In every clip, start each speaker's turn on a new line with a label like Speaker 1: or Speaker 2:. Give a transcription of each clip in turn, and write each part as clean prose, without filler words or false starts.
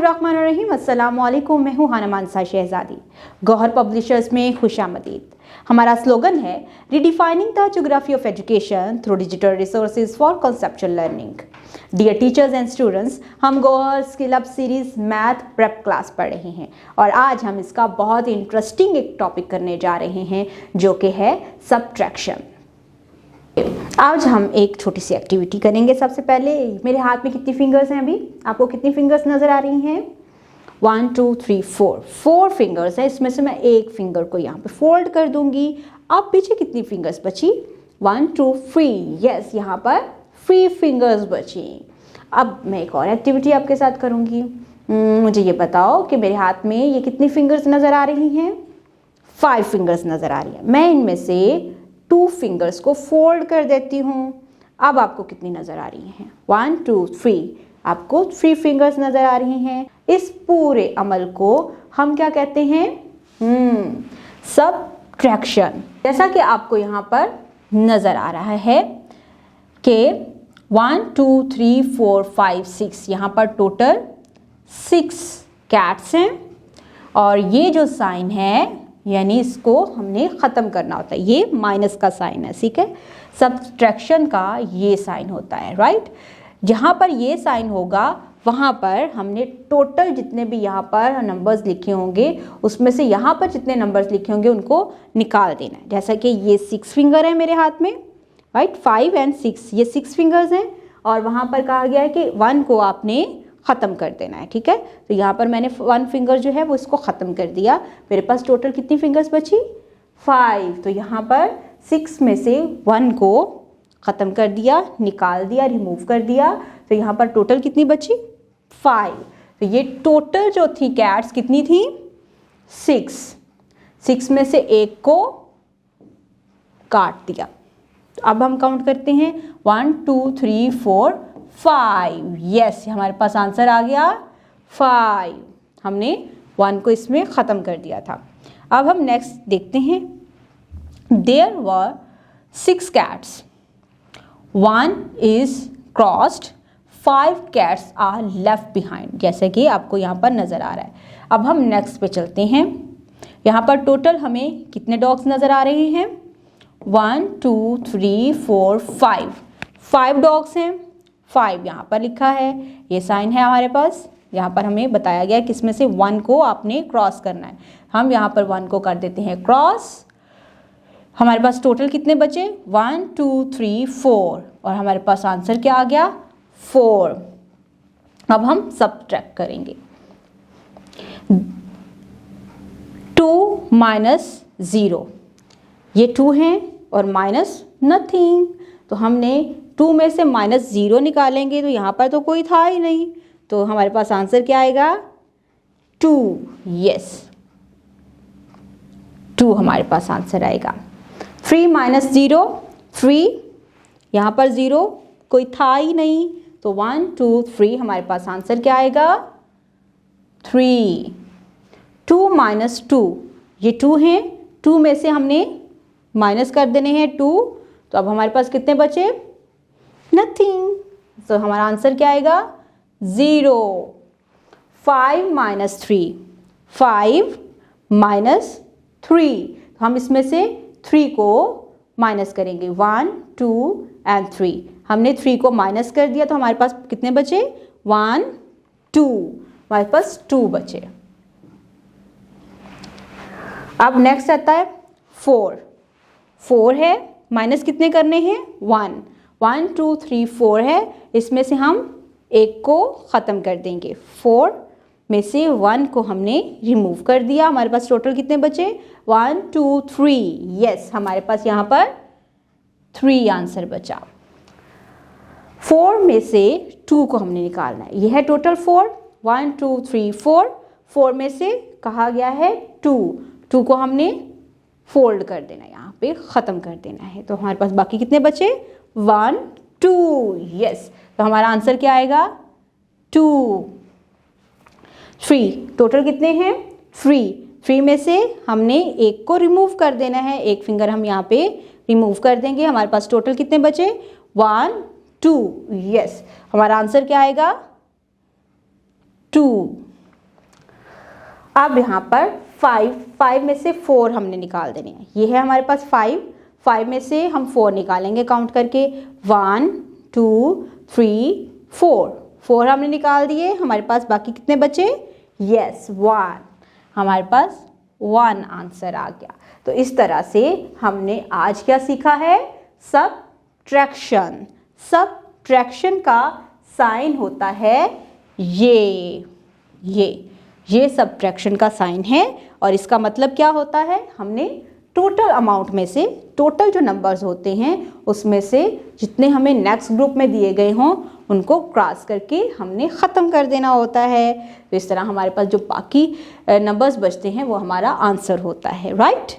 Speaker 1: बिस्मिल्लाहिर्रहमानिर्रहीम। अस्सलामुअलैकुम। मैं हूँ हाना मानसा शहजादी। गौहर पब्लिशर्स में खुशामदीद। हमारा स्लोगन है redefining the geography of education through digital resources for conceptual learning. Dear teachers and students, हम Gauhar skill up series math prep class पढ़ रहे हैं और आज हम इसका बहुत इंटरेस्टिंग एक टॉपिक करने जा रहे हैं जो कि है सब्ट्रैक्शन। आज हम एक छोटी सी एक्टिविटी करेंगे। सबसे पहले मेरे हाथ में कितनी फिंगर्स हैं? अभी आपको कितनी फिंगर्स नज़र आ रही हैं? 1 2 3 4 फिंगर्स है। इसमें से मैं एक फिंगर को यहाँ पे फोल्ड कर दूंगी। अब पीछे कितनी फिंगर्स बची? 1 2 3। यस, यहाँ पर 3 फिंगर्स बची। अब मैं एक और एक्टिविटी आपके साथ करूँगी। मुझे ये बताओ कि मेरे हाथ में ये कितनी फिंगर्स नज़र आ रही हैं? 5 फिंगर्स नज़र आ रही हैं। मैं इनमें से 2 फिंगर्स को फोल्ड कर देती हूँ। अब आपको कितनी नज़र आ रही हैं? 1 2 3। आपको 3 फिंगर्स नज़र आ रही हैं। इस पूरे अमल को हम क्या कहते हैं? सब्ट्रैक्शन। जैसा कि आपको यहाँ पर नज़र आ रहा है कि 1 2 3 4 5 6 यहाँ पर टोटल 6 कैट्स हैं और ये जो साइन है यानी इसको हमने ख़त्म करना होता है। ये माइनस का साइन है, ठीक है। सब्ट्रैक्शन का ये साइन होता है, राइट। जहाँ पर ये साइन होगा वहाँ पर हमने टोटल जितने भी यहाँ पर नंबर्स लिखे होंगे उसमें से यहाँ पर जितने नंबर्स लिखे होंगे उनको निकाल देना है। जैसा कि ये 6 फिंगर है मेरे हाथ में, राइट। 5 और 6 ये 6 फिंगर्स हैं और वहाँ पर कहा गया है कि 1 को आपने ख़त्म कर देना है, ठीक है। तो यहाँ पर मैंने 1 फिंगर जो है वो इसको ख़त्म कर दिया। मेरे पास टोटल कितनी फिंगर्स बची? 5। तो यहाँ पर 6 में से 1 को ख़त्म कर दिया, निकाल दिया, रिमूव कर दिया। तो यहाँ पर टोटल कितनी बची? 5। तो ये टोटल जो थी कैट्स कितनी थी? 6 में से एक को काट दिया। अब हम काउंट करते हैं 1 2 3 4 5। यस, हमारे पास आंसर आ गया 5। हमने 1 को इसमें ख़त्म कर दिया था। अब हम नेक्स्ट देखते हैं। There were 6 cats, 1 is crossed, 5 cats are left behind. जैसे कि आपको यहाँ पर नज़र आ रहा है। अब हम नेक्स्ट पे चलते हैं। यहाँ पर टोटल हमें कितने डॉग्स नज़र आ रहे हैं? 1 2 3 4 5 डॉग्स हैं। 5 यहाँ पर लिखा है, ये साइन है हमारे पास। यहाँ पर हमें बताया गया कि इसमें से 1 को आपने क्रॉस करना है। हम यहाँ पर 1 को कर देते हैं क्रॉस। हमारे पास टोटल कितने बचे? 1 2 3 4 और हमारे पास आंसर क्या आ गया? 4। अब हम सब्ट्रैक्ट करेंगे। 2 - 0, ये 2 हैं और माइनस नथिंग। तो हमने 2 में से -0 निकालेंगे तो यहाँ पर तो कोई था ही नहीं। तो हमारे पास आंसर क्या आएगा? 2। यस, 2 हमारे पास आंसर आएगा। 3 - 0, 3। यहाँ पर 0 कोई था ही नहीं। तो 1 2 3 हमारे पास आंसर क्या आएगा? 3। 2 - 2, ये 2 हैं। 2 में से हमने माइनस कर देने हैं 2। तो अब हमारे पास कितने बचे? नथिंग। तो हमारा आंसर क्या आएगा? 0। 5 - 3, 5 - 3। तो हम इसमें से 3 को माइनस करेंगे। 1 2 और 3। हमने 3 को माइनस कर दिया तो हमारे पास कितने बचे? 1 2। हमारे पास 2 बचे। अब नेक्स्ट आता है 4 है। माइनस कितने करने हैं? 1 2 3 4 है। इसमें से हम एक को ख़त्म कर देंगे। 4 में से 1 को हमने रिमूव कर दिया। हमारे पास टोटल कितने बचे? 1 2 3। यस, हमारे पास यहाँ पर 3 आंसर बचा। 4 में से 2 को हमने निकालना है। यह है टोटल 4। 1 2 3 4। 4 में से कहा गया है 2 को हमने फोल्ड कर देना, यहाँ पे ख़त्म कर देना है। तो हमारे पास बाकी कितने बचे? 1 2। यस, तो हमारा आंसर क्या आएगा? 2। 3 टोटल कितने हैं? 3 में से हमने एक को रिमूव कर देना है। एक फिंगर हम यहाँ पे रिमूव कर देंगे। हमारे पास टोटल कितने बचे? 1 2। यस, हमारा आंसर क्या आएगा? 2। अब यहाँ पर 5 में से 4 हमने निकाल देने हैं। ये है हमारे पास 5 में से हम 4 निकालेंगे काउंट करके 1 2 3 4 हमने निकाल दिए। हमारे पास बाकी कितने बचे? यस 1, हमारे पास 1 आंसर आ गया। तो इस तरह से हमने आज क्या सीखा है? सबट्रैक्शन। सबट्रैक्शन का साइन होता है ये सबट्रैक्शन का साइन है। और इसका मतलब क्या होता है? हमने टोटल अमाउंट में से, टोटल जो नंबर्स होते हैं उसमें से जितने हमें नेक्स्ट ग्रुप में दिए गए हों उनको क्रॉस करके हमने ख़त्म कर देना होता है। तो इस तरह हमारे पास जो बाकी नंबर्स बचते हैं वो हमारा आंसर होता है, राइट।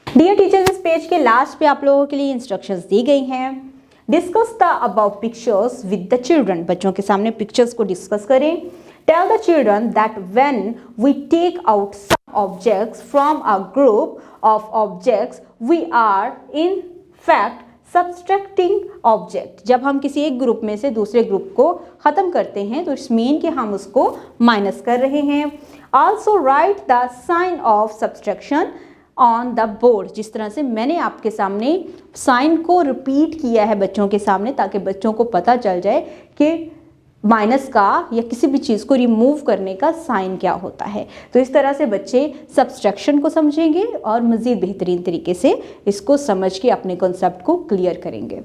Speaker 1: डियर टीचर्स, इस पेज के लास्ट पे आप लोगों के लिए इंस्ट्रक्शंस दी गई हैं। Discuss the above pictures with the children. बच्चों के सामने पिक्चर्स को डिस्कस करें। Tell the children that when we take out some objects from a group of objects we are in fact subtracting object. जब हम किसी एक ग्रुप में से दूसरे ग्रुप को ख़त्म करते हैं तो इट्स मीन कि हम उसको माइनस कर रहे हैं। Also write the sign of subtraction on the board. जिस तरह से मैंने आपके सामने साइन को रिपीट किया है बच्चों के सामने, ताकि बच्चों को पता चल जाए कि माइनस का या किसी भी चीज़ को रिमूव करने का साइन क्या होता है। तो इस तरह से बच्चे सब्सट्रैक्शन को समझेंगे और मज़ीद बेहतरीन तरीके से इसको समझ के अपने कॉन्सेप्ट को क्लियर करेंगे।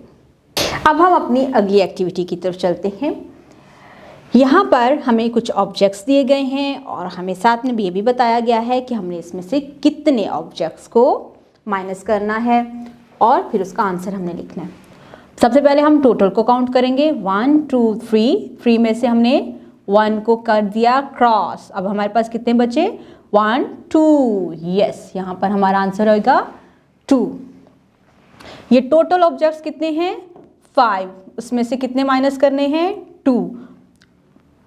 Speaker 1: अब हम अपनी अगली एक्टिविटी की तरफ चलते हैं। यहाँ पर हमें कुछ ऑब्जेक्ट्स दिए गए हैं और हमें साथ में ये भी बताया गया है कि हमने इसमें से कितने ऑब्जेक्ट्स को माइनस करना है और फिर उसका आंसर हमने लिखना है। सबसे पहले हम टोटल को काउंट करेंगे 1 2 3 में से हमने 1 को कर दिया क्रॉस। अब हमारे पास कितने बचे? 1 2। यस, यहाँ पर हमारा आंसर होगा 2। ये टोटल ऑब्जेक्ट्स कितने हैं? 5। उसमें से कितने माइनस करने हैं? 2।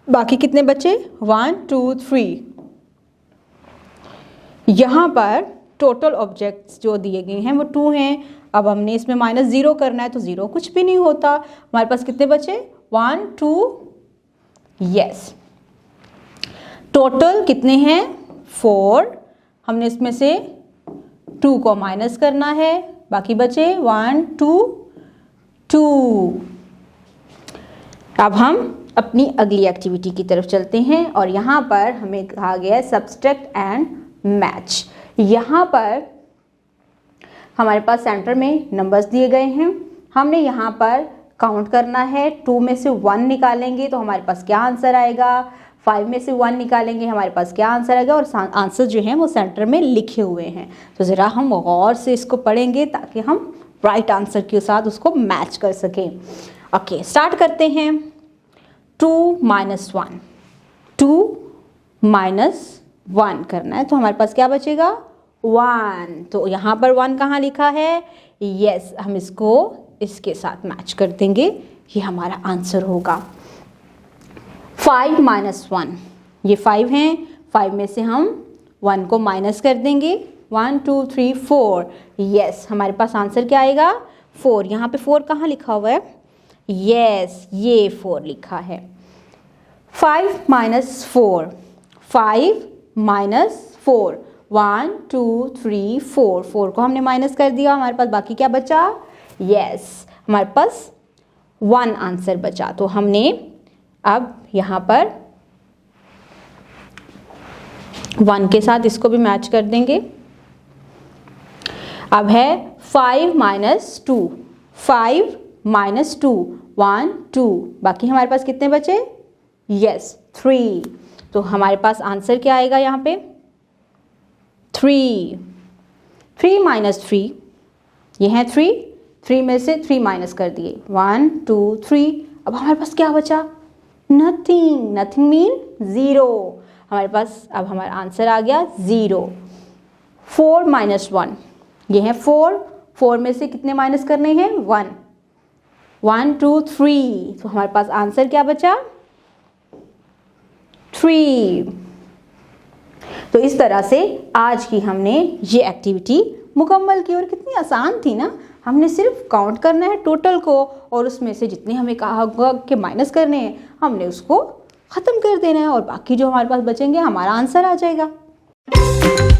Speaker 1: बाकी कितने बचे? 1 2 3। यहाँ पर टोटल ऑब्जेक्ट्स जो दिए गए हैं वो 2 हैं। अब हमने इसमें -0 करना है तो 0 कुछ भी नहीं होता। हमारे पास कितने बचे? 1 2। यस, टोटल कितने हैं? 4। हमने इसमें से 2 को माइनस करना है, बाकी बचे 1 2 2। अब हम अपनी अगली एक्टिविटी की तरफ चलते हैं और यहाँ पर हमें कहा गया है सब्सट्रैक्ट एंड मैच। यहाँ पर हमारे पास सेंटर में नंबर्स दिए गए हैं। हमने यहाँ पर काउंट करना है। 2 में से 1 निकालेंगे तो हमारे पास क्या आंसर आएगा? 5 में से 1 निकालेंगे हमारे पास क्या आंसर आएगा? और आंसर जो हैं वो सेंटर में लिखे हुए हैं। तो ज़रा हम गौर से इसको पढ़ेंगे ताकि हम राइट आंसर के साथ उसको मैच कर सकें। ओके, स्टार्ट करते हैं। 2 - 1, 2 - 1 करना है तो हमारे पास क्या बचेगा? 1। तो यहाँ पर 1 कहाँ लिखा है? यस, हम इसको इसके साथ मैच कर देंगे, ये हमारा आंसर होगा। 5 - 1, ये 5 हैं। 5 में से हम 1 को माइनस कर देंगे। 1 2 3 4। यस, हमारे पास आंसर क्या आएगा? 4। यहाँ पे 4 कहाँ लिखा हुआ है? यस, ये 4 लिखा है। 5 - 4, 5 - 4, 1 2 3 4। 4 को हमने माइनस कर दिया, हमारे पास बाकी क्या बचा? यस, हमारे पास 1 आंसर बचा। तो हमने अब यहाँ पर 1 के साथ इसको भी मैच कर देंगे। अब है 5 - 2, 5 - 2, 1 2। बाकी हमारे पास कितने बचे? यस, 3। तो हमारे पास आंसर क्या आएगा यहाँ पे? 3। 3 - 3, ये है 3 में से 3 माइनस कर दिए। 1 2 3। अब हमारे पास क्या बचा? Nothing mean 0। हमारे पास अब हमारा आंसर आ गया 0। 4 - 1, ये है 4 में से कितने माइनस करने हैं? 1 1 2 3। तो हमारे पास आंसर क्या बचा? 3। तो इस तरह से आज की हमने ये एक्टिविटी मुकम्मल की और कितनी आसान थी ना। हमने सिर्फ काउंट करना है टोटल को और उसमें से जितने हमें कहा होगा कि माइनस करने हैं हमने उसको ख़त्म कर देना है और बाकी जो हमारे पास बचेंगे हमारा आंसर आ जाएगा। है।